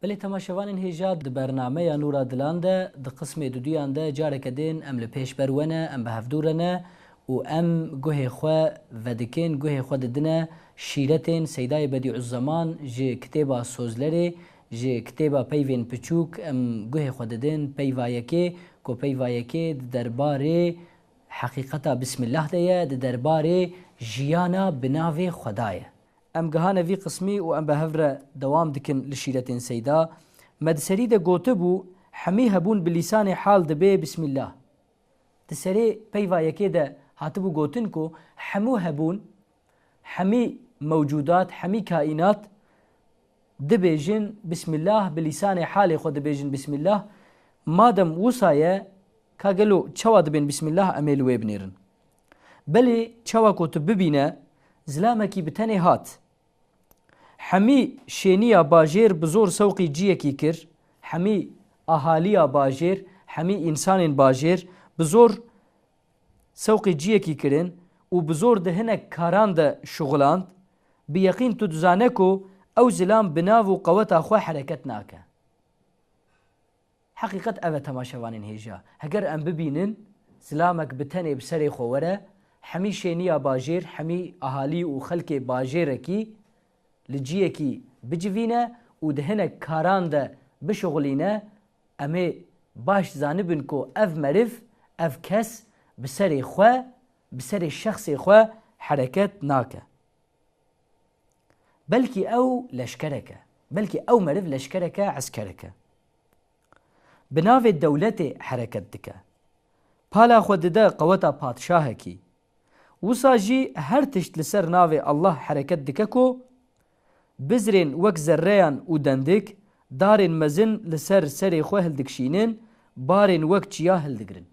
بله تماشاوان هیجا د برنامه یا نورا دلان ده د قسم دودیان ده جارک دین ام لپیش برونه ام به هفدورنه و ام گوه خو ودکین گوه خو ددنه شیرتین سیدای بدیع الزمان جه کتابا سوزلری جه کتابا پیوین پچوک ام گوه خو ددن پیوایکی کو پیوایکی درباره حقیقتا بسم الله ده درباره جیانا بناوی خدایه ام گهانه وی قسمی و ام به هفره دوام دکن لشیرتین سیدا مدسری ده گوته بو حمی هبون بلیسان حال دبه بسم الله دسری پیوایکی ده هاتبو گوتن کو حمو هبون حمی موجودات حمی کائنات دبیجن بسم الله بلیسان حال خود دبیجن بسم الله مادم وصایه کاگلو چوا دبین بسم الله امیل وی بنیرن بلی چوا کو تو ببینه زلامکی بتنی هات حمی شینیا باجیر بزور سوقی جیکی کر حمی اهالیا باجیر حمی انسان باجیر بزور سوقی جیکی کرن و بزور دهنه کاران ده شغلاند بیقین تو دزانه کو او زلام بناو و قوتا خو حرکت ناکه حقیقت اوه تماشاوانین هیجا هگر ام ببینن زلامک بتنی بسری خوره حمی شینیا باجیر حمی اهالی و خلق باجیره کی لجیه کی بجوینه و دهنه کاران ده بشغلینه امی باش زانبن کو اف مرف اف کس بسری خواه بسری شخص خواه حرکت ناکه بلکی او لشکرکه بلکی او مرف لشکرکه عسکرکه بناو دولت حرکت دکه پالا خود ده قوتا پادشاه کی وسا جی هر تشت لسر ناوی الله حرکت دکه کو بزرین وک ذریان و دندک دارین مزن لسر سری خواه هلدکشینن بارین وک چیا هلدگرن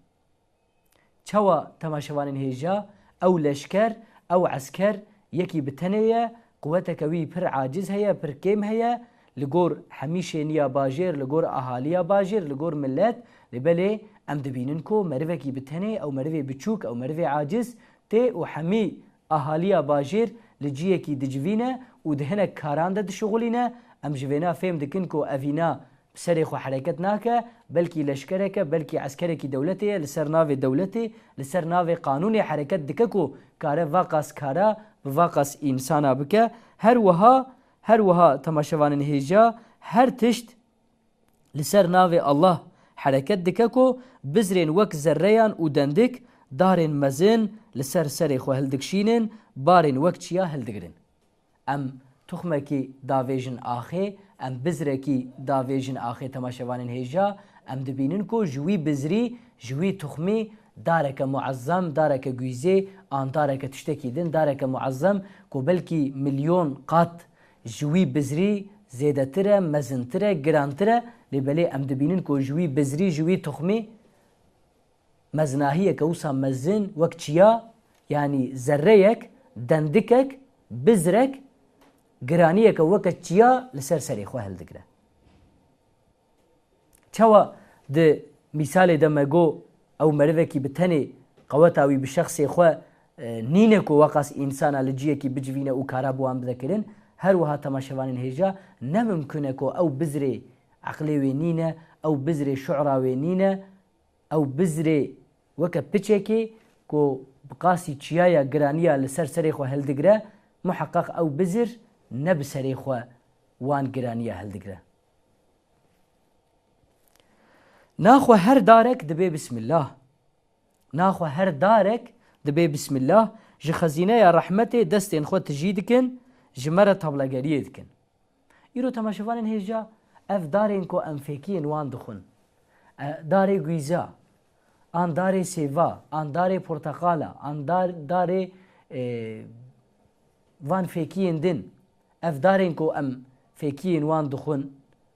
چوا تماشاوانین هیجا او لشکر او عسكر یکی بتنیه قوتك وی پر عاجز هيا پر کم هيا لگور همیشه نیا باجر لگور اهالیا باجر لگور ملت لبلی ام دبینن کو مروه کی بتنی او مروه بچوک او مروه عاجز تی و همی اهالیا باجر لجیه کی دجوینه و دهنه کاران ده شغلینه ام جوینا فهم دکن کو اوینا بسری خو حرکت ناکه بلکی لشکرکه بلکی عسکرکی دولتی لسر ناو دولتی لسر ناو قانون حرکت دکه کو کاره واقعس کاره واقعس انسانا بکه هر وها تماشاوانن هیجا هر تشت لسر ناو الله حرکت دکه کو بزرین وک ذریان و دندک دارین مزن لسر سری خو هلدکشینن بارین وک چیا هلدگرن ام تخمکی داویجن آخه ام بزرکی داویجن آخه تماشاوانن هیجا ام دبینن کو جوی بزری جوی تخمی دارک معظم دارک گویزه آن دارک تشتکی دن دارک معظم کو بلکی میلیون قط جوی بزری زیده تره مزن تره گران تره لبلی ام دبینن کو جوی بزری جوی تخمی مزناهیه که وسا مزن وک چیا یعنی ذریک دندکک بزرک گرانیه که وک چیا لسر سری خواه هلدگره چوا ده مثال ده مگو او مروه کی بتنی قوتاوی بشخصی خواه نینه که وقاس انسان لجیه کی بجوینه او کارا بوان بذکرن هر وها تماشاوانین هیجا نممکنه که او بزری عقلی نینه او بزری شعراوی نینه او بزری وک پچه کی که بقاسی چیایا گرانیه لسر سری خواه هلدگره محقق او بزر نب سری خواه وان گرانیه هلدگره ناخو هر دارك دبي بسم الله ناخو هر دارك دبي بسم الله جي خزينه يا رحمتي دستين خو تجيدكن جمره طبلغريه دكن يرو تماشوانن هيجا اف دارين كو انفيكين وان دخن داري غيزا ان داري سيفا ان داري برتقاله ان داري وان فيكين دين اف دارين كو ام فيكين وان دخن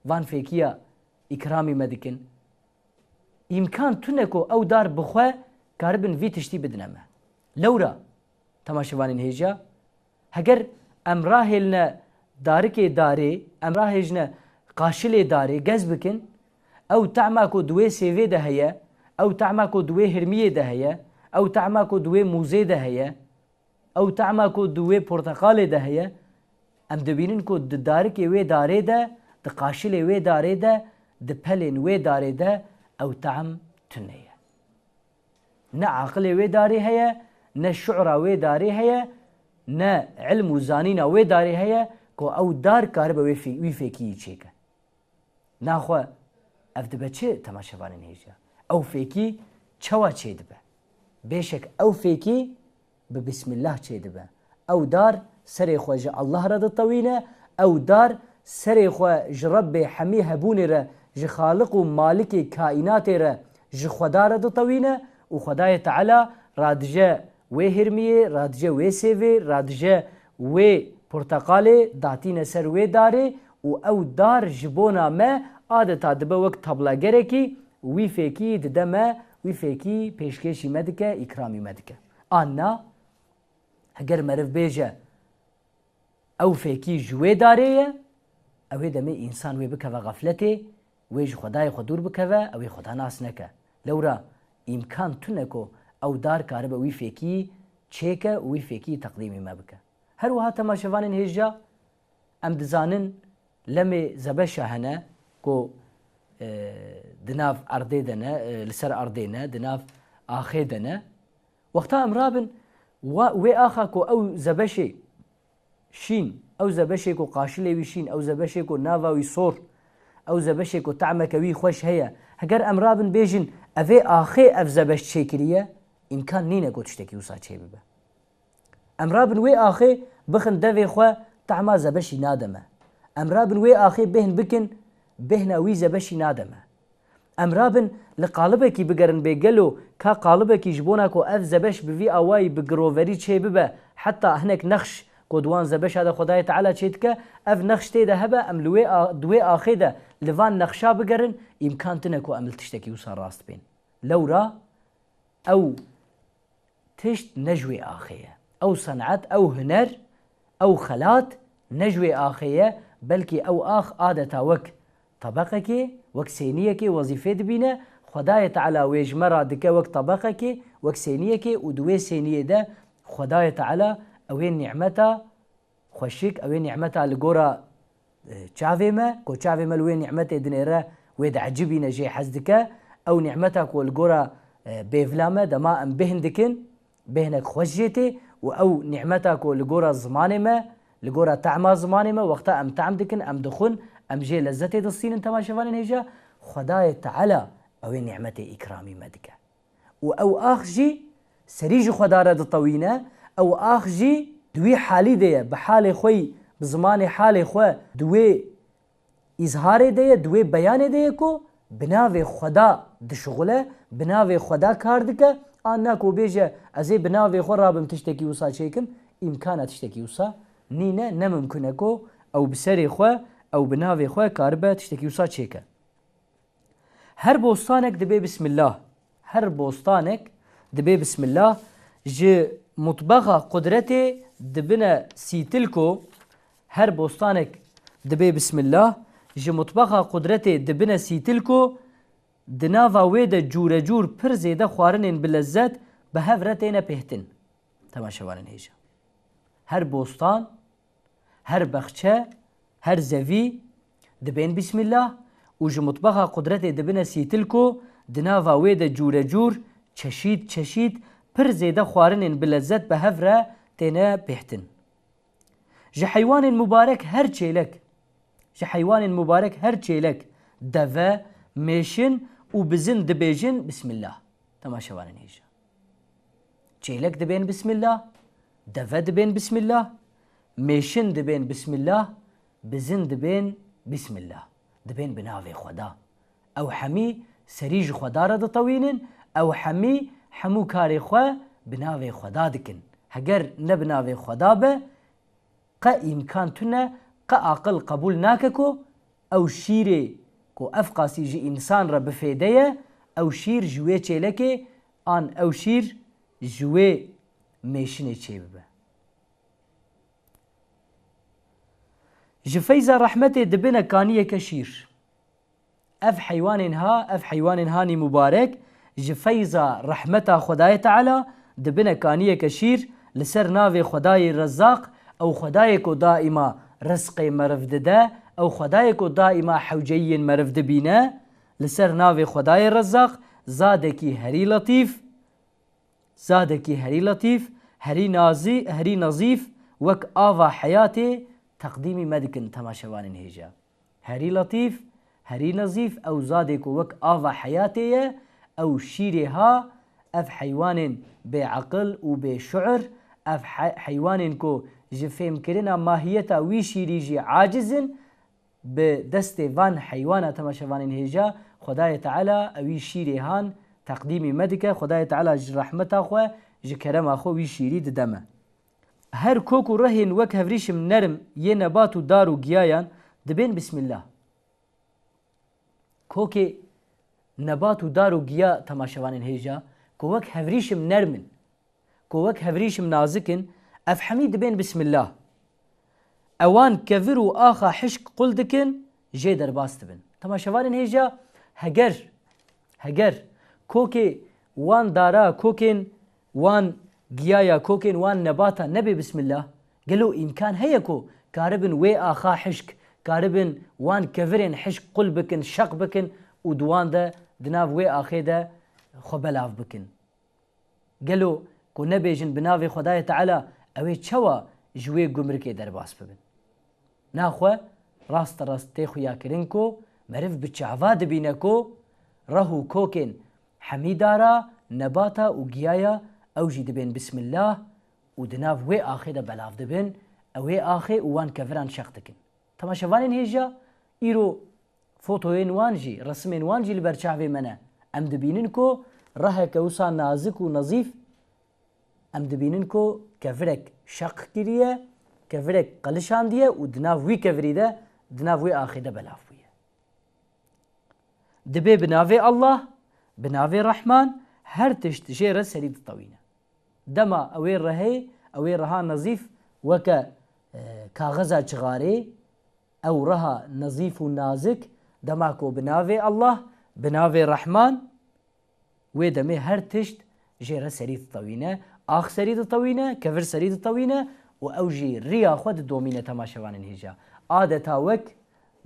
وان فيكيا اكرامي مدكن امکان تونه کو او دار بخوا کاربن وی تشتی بدنمه لورا تماشاوانین هیجا هگر امراهلنا دارک داری امراهجنا قاشل داری گز بکن او تعماکو دوی سیوی ده هيا او تعماکو دوی هرمیه ده هيا او تعماکو دوی موزه ده هيا او تعماکو دوی پرتقال ده هيا ام دبینن کو دارک وی داری ده د د قاشلê wê darê de di pelên wê darê de ew team tune ye. Ne aqilê wê darê heye, ne şu'ra wê darê heye, ne ilm û zanîna wê darê heye ku ew dar karibe wî fêkiyî çêke. Naxwe ev dibe çi temaşevanên hêja? Ew fêkî çawa çê dibe? Bêşek ew fêkî bi bismillah çê dibe. Ew dar serê xwe ji Allah re ditewîne, ew dar serê xwe ji Rebbê hemî hebûnê re, ji Xaliq û Malikê kaînatê re ji Xweda re ditewîne û Xwedayê Teala radice wê hirmiyê, radice wê sêvê, radice wê porteqalê datîne ser wê darê û ew dar ji bona me adeta dibe wek tablagerekî wî fêkî dide me, wî fêkî pêşkêşî me dike, îkramî me dike. Anna heger meriv bêje ew fêkî ji wê darê ye, ew ê demê însan wê bikeve xefletê, wê ji Xwedayê xwe dûr bikeve, ew ê Xweda nas neke. Lewra îmkan tune ku ew dar karibe wî fêkî çêke û wî fêkî teqdîmî me bike. Her wiha temaşevanên hêja em dizanin lemê zebeşa hene ku di nav erdê de ne, li ser erdê ne, di nav axê de ne. Wexta em rabin wê axa ku ew zebeşê şîn, ew zebeşê ku qaşilê wî şîn, ew zebeşê ku nava wî sor, ew zebeşê ku temeke wî xweş heye, heger em rabin bêjin evê axê ev zebeş çêkiriye, îmkan nîne ku tiştekî wisa çê bibe. Em rabin wê axê bixin devê xwe tema zebeşî nademe. Em rabin wê axê bêhin bikin bêhna wî zebeşî nademe. Em rabin li qalibekî bigerin bêgelo ka qalibekî ji bona ku ev zebeş bi vî awayî bi giroverî çê bibe, heta hinek nexş ku di wan zebeşa de Xwedayê Teala çê dike, ev nexş tê de hebe, em li wê axê de li van nexşa bigerin, îmkan tune ku em li tiştekî wisa rast bên. Lewra ew tişt ne ji wê axê ye. Ew senat, ew huner, ew xelat ne ji wê axê ye, belkî ew ax adeta wek tabaqekê, wek sêniyekê wezîfê dibîne, Xwedayê Teala wê ji me ra dike wek tabaqekê, wek sêniyekê û di wê sêniyê de Xwedayê Teala evê nî'meta xweşik, evê nî'meta li gora çavê me, ku çavê me li wê nî'metê dinêre wê de ecibîne jê hez dike, ew nî'meta ku li gora bêvla me dema em bêhin dikin, bêhinek xweş jê tê û ew nî'meta ku li gora zimanê me, li gora tema zimanê me wexta em tem dikin, em dixwin, em jê lezzetê distînin temaşevanên hêja, Xwedayê Teala evê nî'metê îkramî me dike. û ew ax jî serî ji Xweda re ditewîne, ew ax jî di wî halî de ye, bi halê xwe bi zimanê halê xwe di wê îzharê de ye, di wê beyanê de ye ku bi navê Xweda dişuxile, bi navê Xweda kar dike, an na ku bêje ez ê bi navê xwe rabim tiştekî wisa çêkim, îmkana tiştekî wisa nîne, ne mimkûn e ku ew bi serê xwe, ew bi navê xwe karibe tiştekî wisa çêke. Her bostanek dibe bismillah, her bostanek dibe bismillah, ji mutbaxa qudretê dibine sîtil ku her bostanek dibe bismillah, ji mutbaxa qudretê dibine sîtil ku di nava wê de cûrecûr pir zêde xwarinên bi lezzet bi hev re têne pêhtin. Temaşevanên hêja. Her bostan, her bexçe, her zevî dibên bismillah û ji mutbaxa qudretê dibine sîtil ku di nava wê de cûrecûr çeşît çeşît pir zêde xwarinên bi lezzet bi hev re têne pêhtin. Ji heywanên mübarek her çêlek, ji heywanên mübarek her çêlek, deve, mêşin û bizin dibêjin bismillah. Temaşevanên hêja. Çêlek dibên bismillah, deve dibên bismillah, mêşin dibên bismillah, bizin dibên bismillah. Dibên bi navê Xweda. Ew hemî serî ji Xweda re ditewînin, ew hemî hemû karê xwe bi navê Xweda dikin. Heger ne bi navê Xweda be, qe îmkan tune, qe aqil qebûl nake ku ew şîrê ku ev qasî ji însan re bifêde ye, ew şîr ji wê çêlekê an ew şîr ji wê mêşinê çê bibe. Ji feyza rehmetê dibine kaniyeke şîr. Ev heywanên ha, ev heywanên hanî mübarek ji feyza rehmeta Xwedayê Teala dibine kaniyeke şîr li ser navê Xwedayê Rezzaq ew Xwedayê ku daîma رزق مرف دده او خدای کو دائما حوجي مرف دبینه لسر ناوی خدای رزاق زادکی هری لطیف زادکی هری لطیف هری نظیف وک آوا حیاتی تقدیمی مدکن تماشوان هیجا هری لطیف هری نظیف او زادکو وک آوا حیاتی او شیرها اف حیوان بعقل و بشعر اف حیوان کو جفهم کرنا ماهیتا وی شیری جی عاجزن بدست وان حیوانا تماشوان هیجا خدای تعالی اوی شیری هان تقدیمی مدکه خدای تعالی ج رحمتا خو ج کرم خو وی شیری دمه هر کوکو رهن وک هفریشم نرم یه نبات و دار و گیایان دبین بسم الله کوکی نبات و دار و گیا تماشوان هیجا کو وک هفریشم نرمن کو وک هفریشم نازکن اف حمید دبین بسم الله اوان كفر و آخا حشق قل دكن جي در باست بن تماشوان هيجا هگر كوكي وان دارا كوكين وان گيايا كوكين وان نباتا نبي بسم الله قالوا إمكان هيكو كاربن وي آخا حشق كاربن وان كفرين حشق قل بكن شق بكن ودوان دا دناف وي آخي دا خبلاف بكن قالوا كو نبيجن بنافي خدايا تعالى اوي چوا جوي گمركي در باس ببن ناخوا راست تيخو ياكرنكو مرف بچعوا دبينكو رهو كوكين حميدارا نباتا وگيايا اوجي دبين بسم الله ودناف وي آخي دا بلاف دبن اوي آخي وان كفران شختكن تماشوانين هيجا ايرو فوتوين وانجي رسمين وانجي لبرچاوي منا ام دبيننكو رها كوسا نازك ونظيف ام دبيننكو كفرك شق كريه كفرك قلشان ديه ودناف وي كفري ده دناف وي آخي ده بلاف ويه دبي بنافي الله بنافي الرحمن هر تشت جيرة سريد الطوينة دما اوي رهي اوي رها نظيف وكا كاغزا چغاري او رها نظيف ونازك دماكو بنافي الله بنافي الرحمن ويدمي هر تشت جيرة سريد الطوينة آخ سريد الطوينة كفر سريد الطوينة وأوجي ريا خود دومينة تماشوان هيجا عادتا وك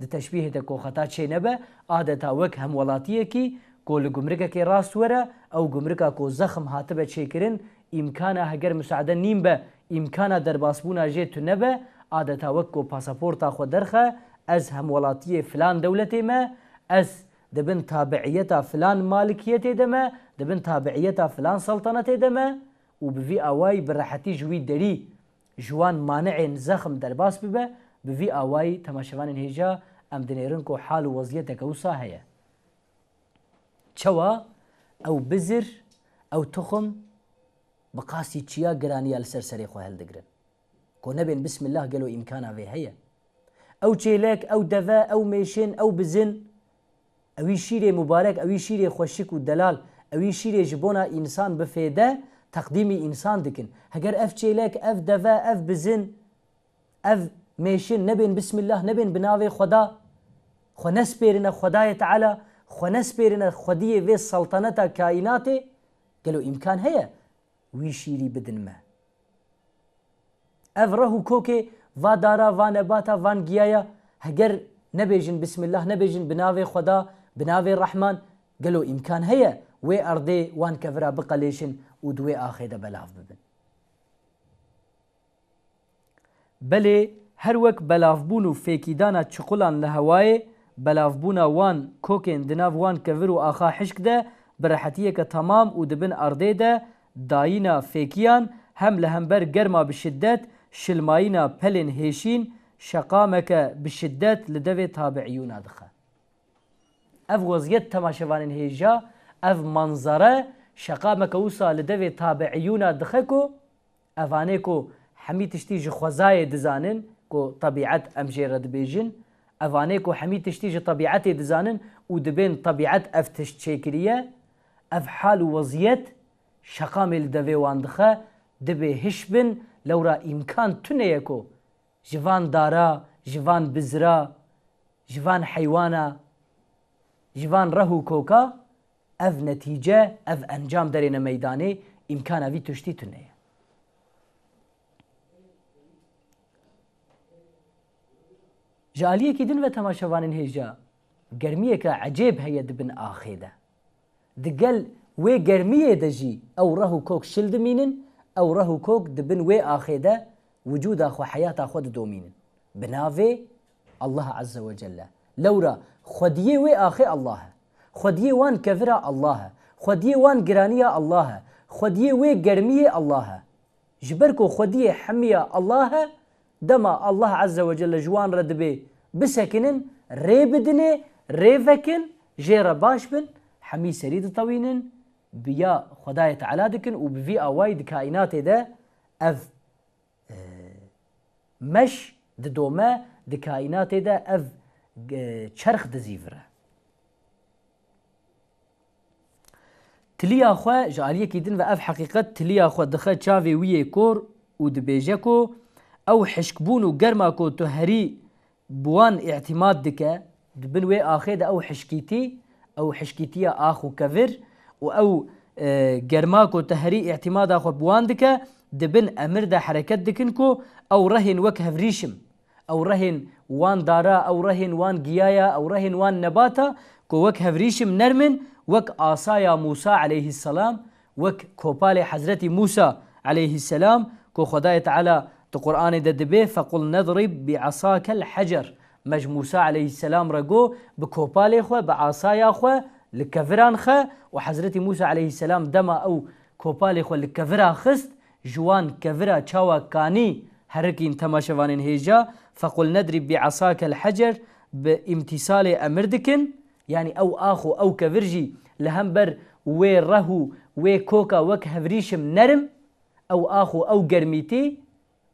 د تشبيه د كوخطات شي نبا عادتا وك هم ولاتيه كي كو لگمركا كي راس ورا او گمركا كو زخم هاتبه شكرن امكانا هگر مساعده نيم به امكانا در باسبونا جيت نبا عادتا وك كو باسبورتا خو درخه از هم ولاتيه فلان دولتي ما از دبن تابعيتا فلان مالكيتي دما دبن تابعيتا فلان سلطنتي دما وبفي اواي براحتي جوي دري جوان مانع زخم در باس ببه بفي اواي تماشوان هيجا ام دنيرنكو حال وضعيتك وصا هيا چوا او بزر او تخم بقاسي چيا گراني على سرسري خو هل دگرن كو نبين بسم الله قالوا امكانها في هيا او چيلك او دفا او ميشن او بزن اوي شيري مبارك اوي شيري خوشك ودلال اوي شيري جبونا انسان بفيده تقديمي انسان دكن هجر اف چيلك اف دفا اف بزن اف ميشن نبين بسم الله نبين بناوي خدا خو نسبيرنا خداي تعالى خو نسبيرنا خديه في سلطنتا كائناتي قالوا امكان هيا ويشيري بدن ما اف رهو كوكي va dara va nebata van giyaya heger nebêjin bismillah nebêjin binavê xweda binavê rehman gelo imkan heye wê erdê wan kevira biqelêşin û di wê axê de belav bibin. Belê her wek belavbûn û fêkîdana çiqulan li hewayê belavbûna wan kokên di nav wan kevir û axa hişk de bi rehetiyeke temam û dibin erdê de dayîna fêkiyan hem li hember germa bi şiddet شلماینا پلین هیشین شقامکه بشدت لدوی تابعیونا دخه. اف وضعیت تماشوانین هیجا اف منظره شقامکه وصا لدوی تابعیونا دخه کو افانه کو حمی تشتیج خوزای دزانن کو طبیعت امجیرد بیجن افانه کو حمی تشتیج طبیعت دزانن و دبین طبیعت اف تشتیکریه اف حال وضعیت شقام لدوی وان دخه دبی هشبن لورا امکان تنیکو جوان دارا جوان بزرا جوان حیوانا جوان رهو کوکا اف نتیجه اف انجام درین میدانه امکان اوی تشتی تنیه جالية كيدن وتماشوان هيجا گرمية عجيب هي دبن آخيدا دقل وي گرمية دجي أو رهو كوك شلد مينن أو رهو كوك دبن وي آخيدا وجود أخو حياة أخو دومينن بنافي الله عز وجل لورا خديه وي آخي الله خديه وان كفرا الله خديه وان گرانية الله خديه وي گرمية الله جبركو خديه حمية الله دما الله عز وجل جوان ردبي بسكنن ريبدني ريفكن جير باش بن حمي سريد طوينن بيا خداية تعالى دكن وبفي اوايد كائنات ده اف مش دوما دكائنات ده اف چرخ دزيفره تلي اخوا جاليه كيدن واف حقيقه تلي اخوا دخه چاوي ويه كور ودبيجكو او حشكبون وقرماكو تهري بوان اعتماد دكه دبنوي آخيدا أو حشكيتي أو حشكيتيا آخو كفر أو قرماكو تهري اعتماد آخو بواندك دبن أمر دا حركت دكنكو أو رهن وك هفريشم أو رهن وان دارا أو رهن وان قيايا أو رهن وان نباتا كو وك هفريشم نرمن وك آسايا موسى عليه السلام وك كوبالي حضرت موسى عليه السلام كو خداية تعالى تقرآن دا دبي فقل نضرب بعصاك الحجر مج موسى عليه السلام رجو بكوبالي خو بعصايا خو لكفران خو وحضرت موسى عليه السلام دما او كوبالي خو لكفرا خست جوان كفرا تشاوا كاني هركين تماشوانين هيجا فقل ندرب بعصاك الحجر بامتثال امردكن يعني او اخو او كفرجي لهمبر وي رهو وي كوكا وك هفريشم نرم او اخو او قرميتي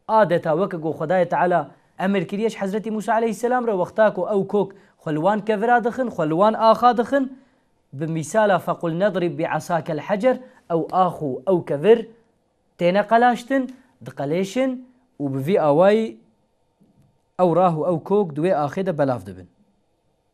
عادتا وكو خدايا تعالى امر كريش حضرت موسى عليه السلام رو وقتاكو او كوك خلوان كفرا دخن خلوان آخا دخن بمثال فقل نضرب بعصاك الحجر او آخو او كفر تينا قلاشتن دقليشن وبفي اواي او راهو او كوك دوي آخيدا بلاف دبن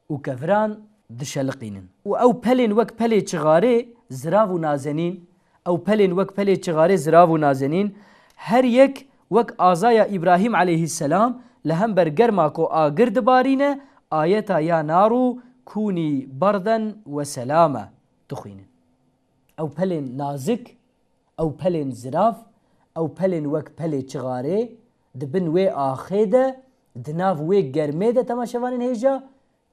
وكفران دشلقينن او بلين وك بلي چغاري زراو نازنين او بلين وك بلي چغاري زراو نازنين هر يك وك آزايا إبراهيم عليه السلام لهم برگرماكو آگرد بارينه آيتا يا نارو كوني بردا وسلاما تخينن او بلين نازك او بلين زراف او بلين وك بلي چغاري دبن وي آخيده دناف وي گرميده تماشوانين هيجا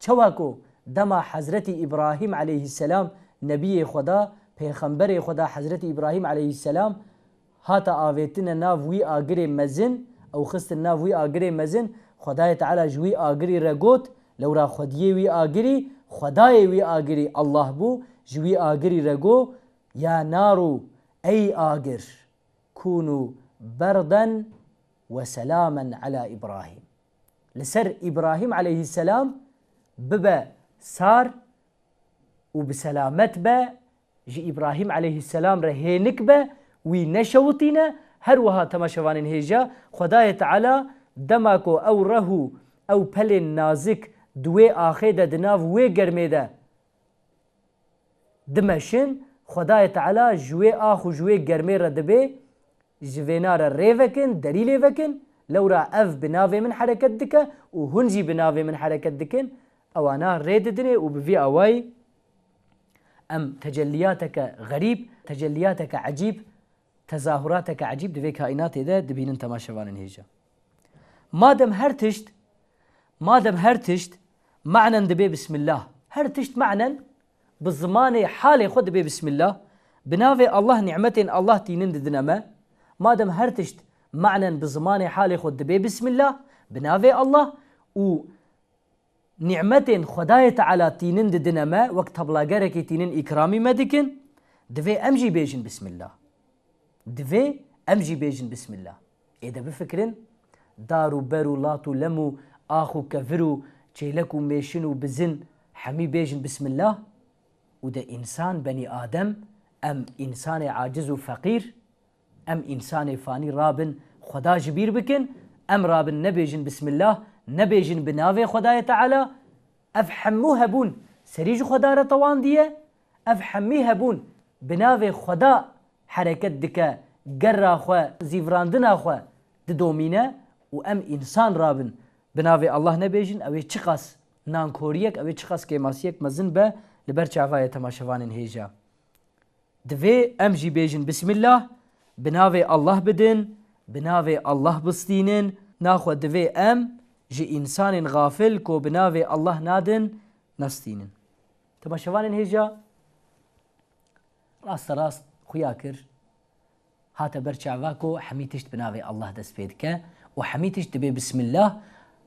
چواكو دما حضرت إبراهيم عليه السلام نبي خدا پیغمبر خدا حضرت إبراهيم عليه السلام هاتا آویتن ناف وی آگری مزن او خست ناف وی آگری مزن خدای تعالی جوی آگری رگوت لورا خدیه وی آگری خدای وی آگری الله بو جوی آگری رگو یا نارو ای آگر كونوا بردا وسلاما على إبراهيم لسر إبراهيم عليه السلام ببا سار وبسلامت با جي إبراهيم عليه السلام رهينك با وي نشوتينا هروها تماشوانين هيجا خداية تعالى دماكو او رهو او پلين نازك دوي آخيدا دناف وي گرميدا دمشن خداية تعالى جوي آخو جوي گرمي ردبي جوينار ريفكن دليل وكن لورا اف بناوي من حركت دكا وهنجي بناوي من حركت دكن اوانا ريد دني وبفي اواي ام تجلياتك غريب تجلياتك عجيب تظاهراتك عجيب دفي كائنات ده دبين انت ما شوانن هيجا مادم هرتشت معنى دبي بسم الله هرتشت معنى بالزمان حالي خد دبي بسم الله بنافي الله نعمتين الله تينن دنما مادم هرتشت معنى بالزمان حالي خد دبي بسم الله بنافي الله و نعمتين خداية على تينن دنما وقت بلاغرك تينن اكرامي مدكن دفي امجي بيجن بسم الله دفي امجي بيجن بسم الله اذا بفكرن دارو برو لاتو لمو اخو كفرو چيلكو ميشنو بزن حمي بيجن بسم الله وده انسان بني ادم ام انسان عاجز وفقير ام انسان فاني رابن خدا جبير بكن ام رابن نبيجن بسم الله نبيجن بنافي خداية تعالى افحموها بون سريج خدا رطوان ديه افحميها بون بنافي خدا حركت دكا قرا خوا زيفراندنا خوا ددومينا وام انسان رابن بناوی الله نبیجن اوی چقاس نانکوریک اوی چقاس کیماسیک مزن به لبر چاوای تماشوان هیجا دوی ام جی بیجن بسم الله بناوی الله بدن بناوی الله بستینن ناخو دوی ام جی انسان غافل کو بناوی الله نادن نستینن تماشوان هیجا راست خویا کر هات برچاواكو حميتشت بناوي الله دست بيدك وحميتشت دبي بسم الله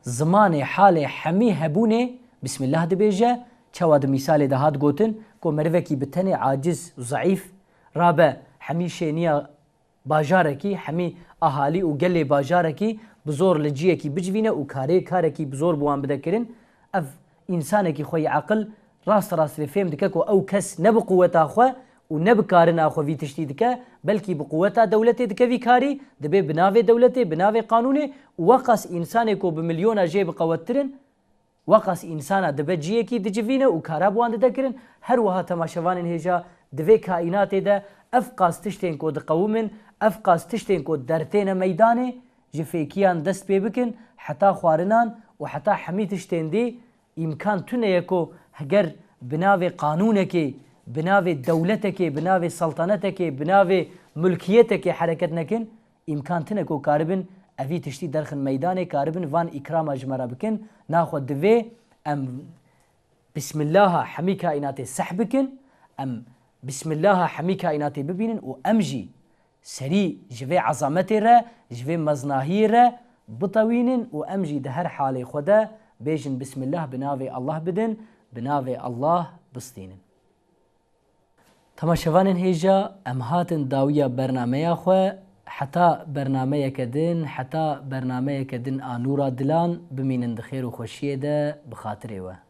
زمان حال حمي هبوني بسم الله دبيجه چواد مثال ده هات گوتن كو مروكي بتني عاجز وضعيف رابع حمي شينيا باجاركي حمي اهالي وقلي باجاركي بزور لجيكي بجوينه وكاري بزور بوان بدكرن اف انسانكي خوي عقل راست فهم دككو او كس نبقوة خو ونبكارنا خو في تشتيدك بلكي بقوتها دولتي دكفي كاري دبي بناوي دولتي بناوي قانوني وقص انسانكو بمليون جيب قوترن وقص انسانا دبي جيكي دجفينه وكارب وان دكرن هر وها تماشوان هيجا دبي كائنات ده افقاس تشتين كو دقومن افقاس تشتين كو درتين ميداني جفيكيان دست بيبكن حتى خوارنان وحتى حمي تشتين دي امكان تنيكو هجر بناوي قانونكي بناوي دولتك بناوي سلطنتك بناوي ملكيتك حركت نكن امكان تنكو كاربن افي تشتي درخن ميداني كاربن فان اكرام اجمرا بكن ناخد دوي ام بسم الله حمي كائناتي سحبكن ام بسم الله حمي كائناتي ببينن وامجي سري جوي عظمتي را جوي مزناهي را بطوينن وامجي دهر حالي خدا بيجن بسم الله بناوي الله بدن بناوي الله بستينن تماشوان هيجا ام هاتن داوية برنامه خو حتى برنامه كدن آنورا دلان بمينن دخير وخوشيه ده بخاطره و